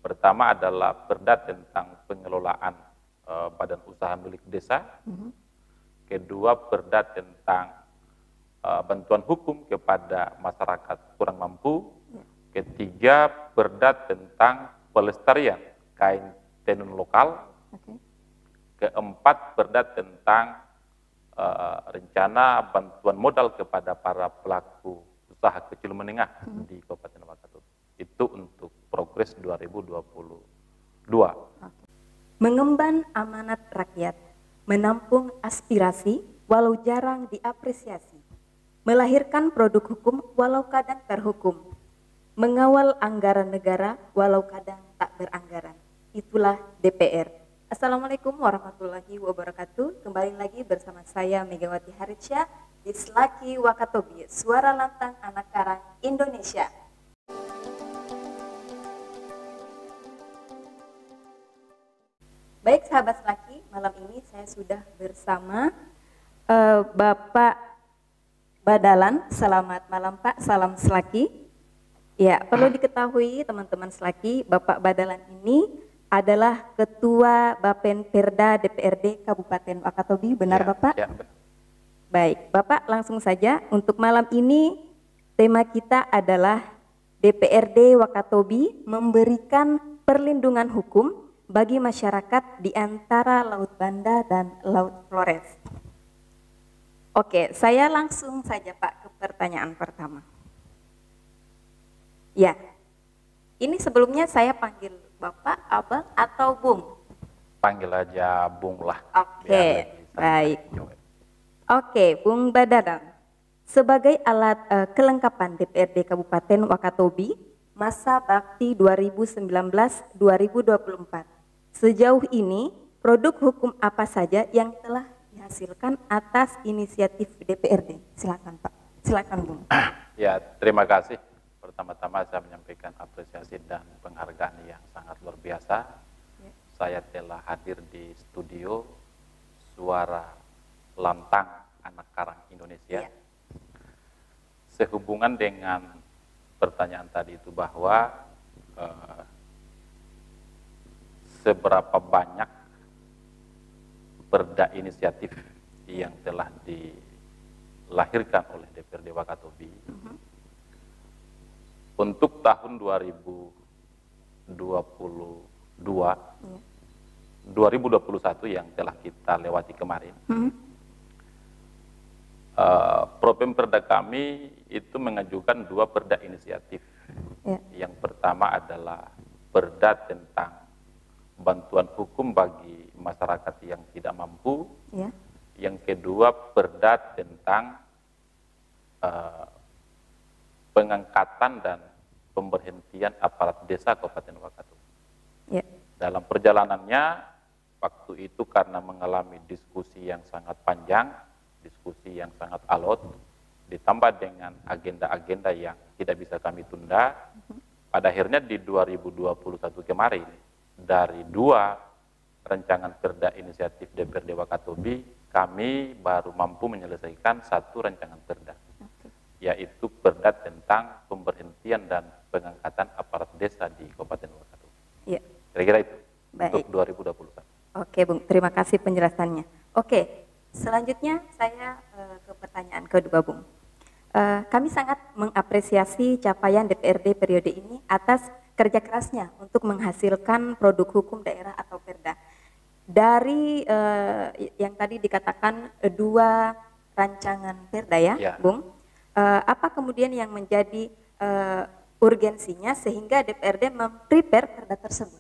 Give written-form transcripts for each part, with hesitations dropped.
pertama adalah perda tentang pengelolaan badan usaha milik desa. Kedua, perda tentang bantuan hukum kepada masyarakat kurang mampu. Ketiga, perda tentang pelestarian kain tenun lokal. Keempat, perda tentang rencana bantuan modal kepada para pelaku usaha kecil menengah di Kabupaten Wakatobi. Itu untuk Progres 2022. Mengemban amanat rakyat, menampung aspirasi walau jarang diapresiasi, melahirkan produk hukum walau kadang terhukum, mengawal anggaran negara walau kadang tak beranggaran. Itulah DPR. Assalamualaikum warahmatullahi wabarakatuh. Kembali lagi bersama saya Megawati Haritsyah di Selaki Wakatobi, suara lantang anak karang Indonesia. Baik sahabat Selaki, malam ini saya sudah bersama Bapak Badalan. Selamat malam Pak, salam Selaki. Ya, perlu diketahui teman-teman Selaki, Bapak Badalan ini adalah Ketua Bapen Perda DPRD Kabupaten Wakatobi, benar ya, Bapak? Ya, benar. Baik, Bapak langsung saja. Untuk malam ini tema kita adalah DPRD Wakatobi memberikan perlindungan hukum bagi masyarakat di antara Laut Banda dan Laut Flores. Oke, saya langsung saja Pak ke pertanyaan pertama. Ya, ini sebelumnya saya panggil Bapak, Abang, atau Bung? Panggil aja Bung lah. Oke, baik. Oke, Bung Badalan. Sebagai alat kelengkapan DPRD Kabupaten Wakatobi, masa bakti 2019-2024. Sejauh ini, produk hukum apa saja yang telah dihasilkan atas inisiatif DPRD? Silakan Pak, silakan Bung. Ya, terima kasih. Pertama-tama saya menyampaikan apresiasi dan penghargaan yang sangat luar biasa. Ya. Saya telah hadir di studio Suara Lantang Anak Karang Indonesia. Ya. Sehubungan dengan pertanyaan tadi itu bahwa seberapa banyak perda inisiatif yang telah dilahirkan oleh DPRD Wakatobi. Untuk tahun 2022, 2021 yang telah kita lewati kemarin, Propemperda kami itu mengajukan 2 perda inisiatif. Yang pertama adalah perda tentang bantuan hukum bagi masyarakat yang tidak mampu. Yang kedua, perda tentang pengangkatan dan pemberhentian aparat desa Kabupaten Wakatobi. Dalam perjalanannya, waktu itu karena mengalami diskusi yang sangat panjang, diskusi yang sangat alot, ditambah dengan agenda-agenda yang tidak bisa kami tunda, pada akhirnya di 2021 kemarin, dari 2 rancangan perda inisiatif DPRD Wakatobi, kami baru mampu menyelesaikan 1 rancangan perda, yaitu perda tentang pemberhentian dan pengangkatan aparat desa di Kabupaten Wakatobi. Kira-kira itu. Baik. Untuk 2021. Oke Bung, terima kasih penjelasannya. Oke, selanjutnya saya ke pertanyaan kedua Bung. Kami sangat mengapresiasi capaian DPRD periode ini atas kerja kerasnya untuk menghasilkan produk hukum daerah atau perda. Dari yang tadi dikatakan 2 rancangan perda ya. Bung. Apa kemudian yang menjadi urgensinya sehingga DPRD memprepare perda tersebut?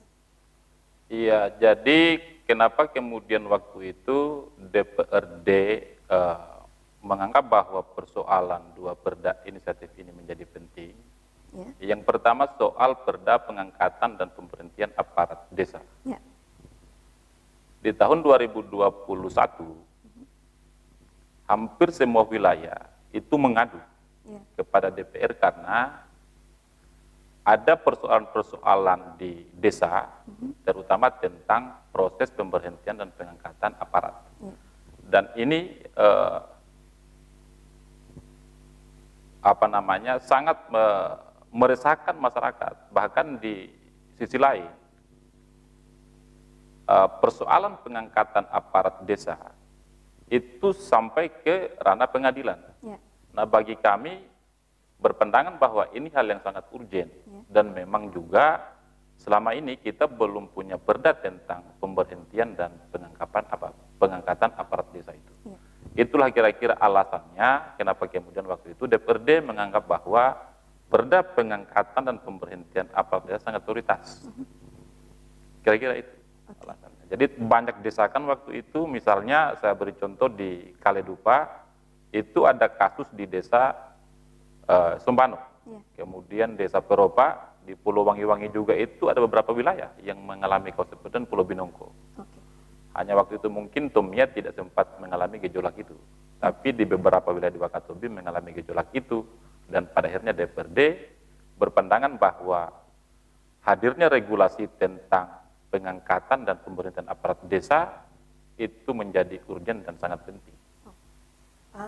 Iya, jadi kenapa kemudian waktu itu DPRD menganggap bahwa persoalan 2 perda inisiatif ini menjadi penting? Yang pertama soal perda pengangkatan dan pemberhentian aparat desa. Di tahun 2021, hampir semua wilayah itu mengadu kepada DPR karena ada persoalan-persoalan di desa, terutama tentang proses pemberhentian dan pengangkatan aparat. Dan ini sangat meresahkan masyarakat. Bahkan di sisi lain, persoalan pengangkatan aparat desa itu sampai ke ranah pengadilan. Ya. Nah, bagi kami berpandangan bahwa ini hal yang sangat urgent, ya. Dan memang juga selama ini kita belum punya perda tentang pemberhentian dan pengangkatan aparat desa itu. Ya. Itulah kira-kira alasannya kenapa kemudian waktu itu DPRD menganggap bahwa perda pengangkatan dan pemberhentian aparat desa sangat prioritas. Kira-kira itu alasannya. Jadi banyak desakan waktu itu, misalnya saya beri contoh di Kaledupa, itu ada kasus di desa Sumbano, ya. Kemudian desa Peropa, di Pulau Wangi-Wangi juga itu ada beberapa wilayah yang mengalami kasus seperti Pulau Binongko. Okay. Hanya waktu itu mungkin Tumia tidak sempat mengalami gejolak itu, tapi di beberapa wilayah di Wakatobi mengalami gejolak itu, dan pada akhirnya DPRD berpandangan bahwa hadirnya regulasi tentang pengangkatan dan pemerintahan aparat desa itu menjadi urgen dan sangat penting.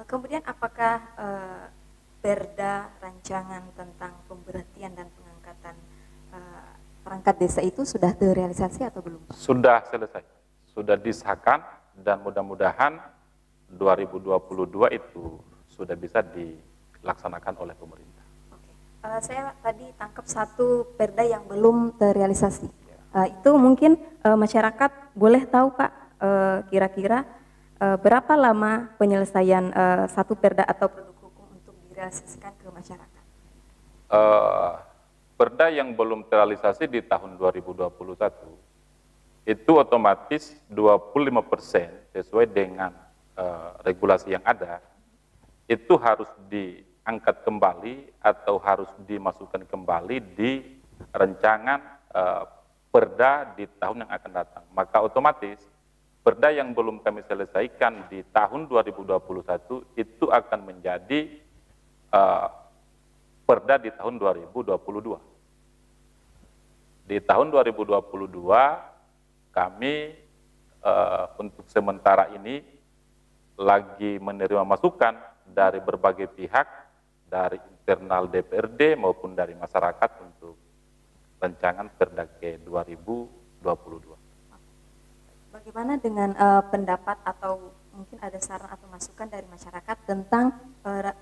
Kemudian apakah perda rancangan tentang pemberhentian dan pengangkatan perangkat desa itu sudah terrealisasi atau belum? Sudah selesai, sudah disahkan, dan mudah-mudahan 2022 itu sudah bisa dilaksanakan oleh pemerintah. Oke. Saya tadi tangkap satu perda yang belum terrealisasi. Itu mungkin masyarakat boleh tahu Pak, kira-kira berapa lama penyelesaian satu perda atau produk hukum untuk direalisasikan ke masyarakat? Perda yang belum terrealisasi di tahun 2021 itu otomatis 25% sesuai dengan regulasi yang ada itu harus diangkat kembali atau harus dimasukkan kembali di rancangan perda di tahun yang akan datang. Maka otomatis perda yang belum kami selesaikan di tahun 2021 itu akan menjadi perda di tahun 2022. Di tahun 2022 kami untuk sementara ini lagi menerima masukan dari berbagai pihak, dari internal DPRD maupun dari masyarakat untuk rancangan perda ke 2022. Bagaimana dengan pendapat atau mungkin ada saran atau masukan dari masyarakat tentang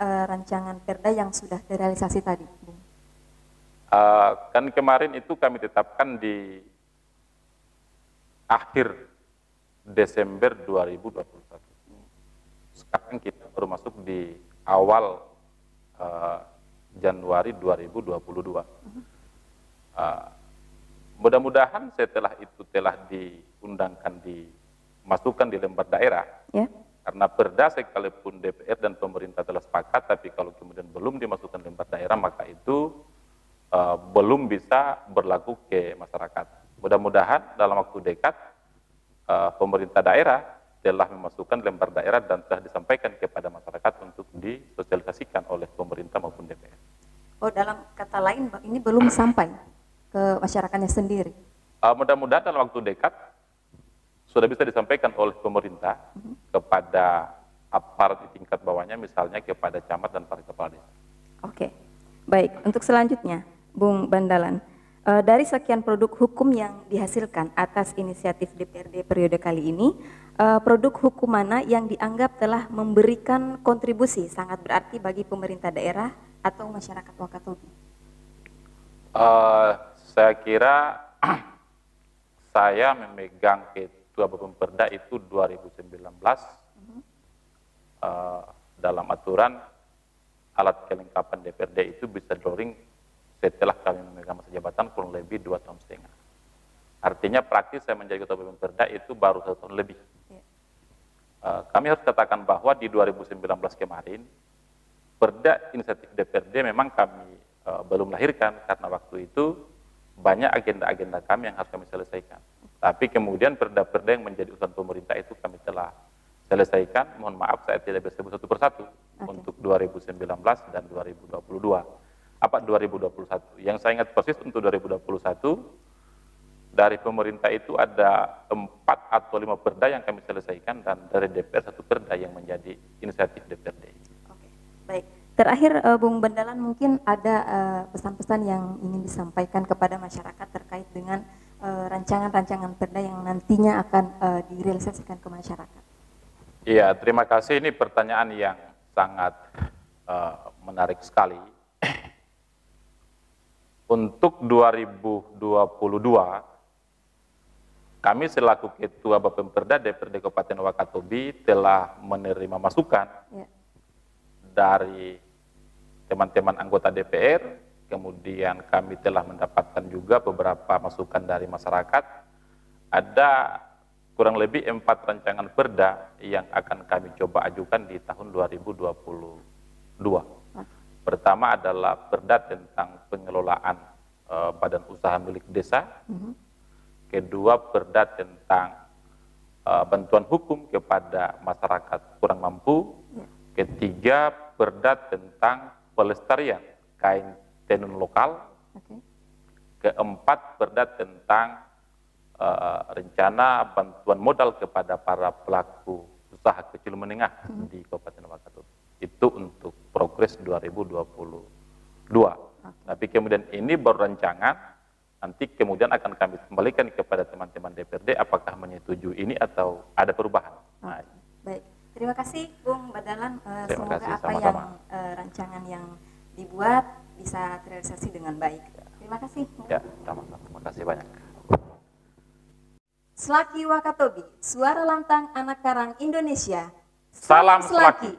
rancangan perda yang sudah terrealisasi tadi, Bung? Kan kemarin itu kami tetapkan di akhir Desember 2021. Sekarang kita baru masuk di awal Januari 2022. Mudah-mudahan setelah itu telah diundangkan, dimasukkan di lembar daerah, karena perda sekalipun DPR dan pemerintah telah sepakat, tapi kalau kemudian belum dimasukkan lembar daerah, maka itu belum bisa berlaku ke masyarakat. Mudah-mudahan dalam waktu dekat pemerintah daerah telah memasukkan lembar daerah dan telah disampaikan kepada masyarakat untuk disosialisasikan oleh pemerintah maupun DPR. Oh, dalam kata lain, ini belum sampai ke masyarakatnya sendiri? Mudah-mudahan dalam waktu dekat sudah bisa disampaikan oleh pemerintah kepada aparat di tingkat bawahnya, misalnya kepada camat dan para kepala desa. Oke, baik. Untuk selanjutnya, Bung Bandalan, dari sekian produk hukum yang dihasilkan atas inisiatif DPRD periode kali ini, produk hukum mana yang dianggap telah memberikan kontribusi sangat berarti bagi pemerintah daerah atau masyarakat Wakatobi? Saya kira saya memegang ketua Bapemperda itu 2019 dalam aturan alat kelengkapan DPRD itu bisa drawing setelah kami memegang masa jabatan kurang lebih 2,5 tahun. Artinya praktis saya menjadi ketua Bapemperda itu baru 1 tahun lebih. Kami harus katakan bahwa di 2019 kemarin perda inisiatif DPRD memang kami belum lahirkan karena waktu itu banyak agenda-agenda kami yang harus kami selesaikan. Tapi kemudian perda-perda yang menjadi urusan pemerintah itu kami telah selesaikan. Mohon maaf saya tidak bisa sebut satu persatu untuk 2019 dan 2022. 2021. Yang saya ingat persis untuk 2021 dari pemerintah itu ada 4 atau 5 perda yang kami selesaikan dan dari DPR 1 perda yang menjadi inisiatif DPRD. Oke, baik. Terakhir, Bung Bandalan, mungkin ada pesan-pesan yang ingin disampaikan kepada masyarakat terkait dengan rancangan-rancangan perda yang nantinya akan direalisasikan ke masyarakat. Iya, terima kasih. Ini pertanyaan yang sangat menarik sekali. Untuk 2022, kami selaku Ketua Bapemperda DPRD Kabupaten Wakatobi telah menerima masukan dari teman-teman anggota DPR, kemudian kami telah mendapatkan juga beberapa masukan dari masyarakat. Ada kurang lebih 4 rancangan perda yang akan kami coba ajukan di tahun 2022. Pertama adalah perda tentang pengelolaan badan usaha milik desa. Kedua, perda tentang bantuan hukum kepada masyarakat kurang mampu. Ketiga, perda tentang pelestarian kain tenun lokal. Keempat, perda tentang rencana bantuan modal kepada para pelaku usaha kecil menengah di Kabupaten Wakatobi. Itu untuk progres 2022. Tapi kemudian ini baru rancangan, nanti kemudian akan kami kembalikan kepada teman-teman DPRD apakah menyetujui ini atau ada perubahan. Baik. Terima kasih Bung Bandalan, semoga kasih, apa sama-sama. yang rancangan yang dibuat bisa terrealisasi dengan baik. Terima kasih. Ya, sama-sama. Terima kasih banyak. Selaki Wakatobi, suara lantang anak karang Indonesia. Salam Selaki.